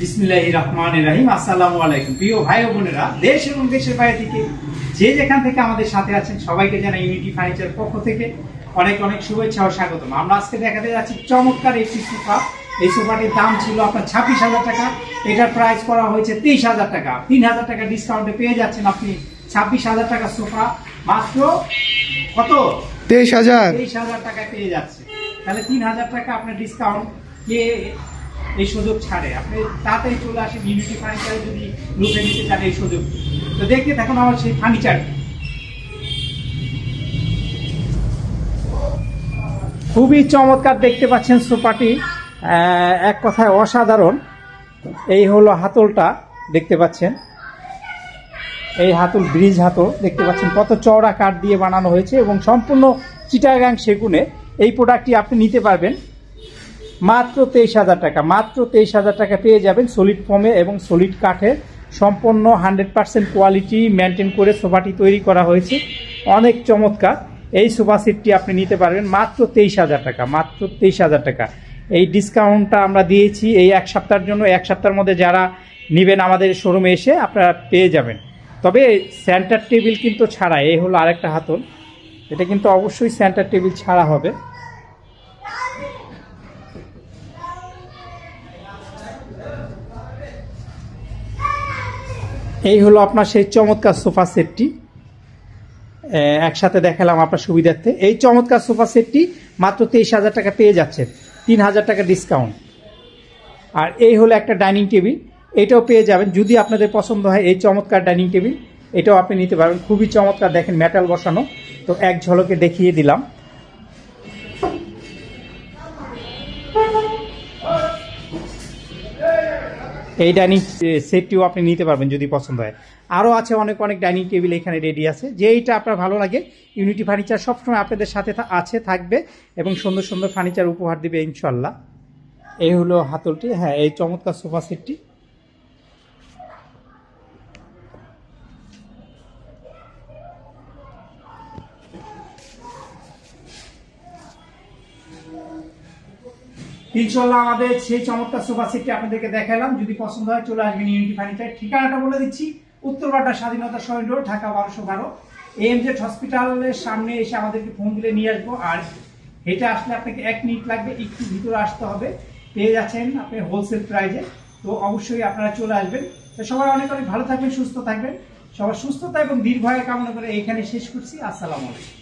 বিসমিল্লাহির রহমানির রহিম। আসসালামু আলাইকুম প্রিয় ভাই ও বোনেরা, দেশ এবং দেশের বাইরে থেকে যে যেখান থেকে আমাদের সাথে আছেন সবাইকে জানাই ইউনিটি ফার্নিচারের পক্ষ থেকে অনেক অনেক শুভেচ্ছা ও স্বাগতম। আমরা আজকে দেখাতে যাচ্ছি চমৎকার একটি সোফা। এই সোফাটির দাম ছিল আপনার 26,000 টাকা, এটার প্রাইস করা হয়েছে 23,000 টাকা। 3,000 টাকা ডিসকাউন্টে পেয়ে যাচ্ছেন আপনি 26,000 টাকা সোফা মাত্র কত 23,000 টাকায় পেয়ে যাচ্ছে। তাহলে 3,000 টাকা আপনার ডিসকাউন্ট কে এই সুযোগ ছাড়ে। আপনি তাড়াতাড়ি চলে আসেন ইউনিটি ফার্নিচারে যদি লুটে নিতে চান এই সুযোগ। তো দেখতে থাকুন আমার সেই ফার্নিচার। খুবই চমৎকার দেখতে পাচ্ছেন সোফাটি, এক কথায় অসাধারণ। এই হলো হাতলটা দেখতে পাচ্ছেন, এই হাতল ব্রিজ হাতল দেখতে পাচ্ছেন কত চওড়া কাঠ দিয়ে বানানো হয়েছে এবং সম্পূর্ণ চিটাগাং সেগুনে। এই প্রোডাক্টটি আপনি নিতে পারবেন মাত্র 23,000 টাকা। মাত্র 23,000 টাকা পেয়ে যাবেন সলিড ফোমে এবং সলিড কাঠের সম্পূর্ণ 100% কোয়ালিটি মেনটেন করে সোফাটি তৈরি করা হয়েছে। অনেক চমৎকার এই সোফা সেটটি আপনি নিতে পারবেন মাত্র 23,000 টাকা। মাত্র 23,000 টাকা। এই ডিসকাউন্টটা আমরা দিয়েছি এই এক সপ্তাহের জন্য। এক সপ্তাহের মধ্যে যারা নেবেন আমাদের শোরুমে এসে আপনারা পেয়ে যাবেন। তবে সেন্টার টেবিল কিন্তু ছাড়া। এই হলো আরেকটা হাতল, এটা কিন্তু অবশ্যই সেন্টার টেবিল ছাড়া হবে। এই হলো আপনার সেই চমৎকার সোফা সেটটি, একসাথে দেখালাম আপনার সুবিধার্থে। এই চমৎকার সোফা সেটটি মাত্র 23,000 টাকা পেয়ে যাচ্ছে, 3,000 টাকা ডিসকাউন্ট। আর এই হলো একটা ডাইনিং টেবিল, এটাও পেয়ে যাবেন যদি আপনাদের পছন্দ হয়। এই চমৎকার ডাইনিং টেবিল এটাও আপনি নিতে পারবেন, খুবই চমৎকার। দেখেন মেটাল বসানো, তো এক ঝলকে দেখিয়ে দিলাম। এই ডাইনিং সেটটিও আপনি নিতে পারবেন যদি পছন্দ হয়। আরও আছে অনেক অনেক ডাইনিং টেবিল এখানে রেডি আছে। যেইটা আপনার ভালো লাগে ইউনিটি ফার্নিচার সবসময় আপনাদের সাথে থাকবে এবং সুন্দর সুন্দর ফার্নিচার উপহার দিবে ইনশাল্লাহ। এই হলো হাতলটি, হ্যাঁ এই চমৎকার সোফা সেটটি। ইনশাল্লাহ আমাদের সেই চমৎকার সোফা সেটটি আপনাদেরকে দেখালাম। যদি পছন্দ হয় চলে আসবেন ইউনিটি ফার্নিচার। ঠিকানাটা বলে দিচ্ছি, উত্তরপাড়া স্বাধীনতা সরণি রোড, ঢাকা 1212। AMZ হসপিটালের সামনে এসে আমাদেরকে ফোন দিলে নিয়ে আসবো। আর হেঁটে আসলে আপনাকে 1 মিনিট লাগবে, একটু ভিতরে আসতে হবে। পেয়ে যাচ্ছেন আপনি হোলসেল প্রাইজে। তো অবশ্যই আপনারা চলে আসবেন। তো সবাই অনেক অনেক ভালো থাকবেন, সুস্থ থাকবেন। সবার সুস্থতা এবং দীর্ঘায়ু কামনা করে এইখানে শেষ করছি। আসসালামু আলাইকুম।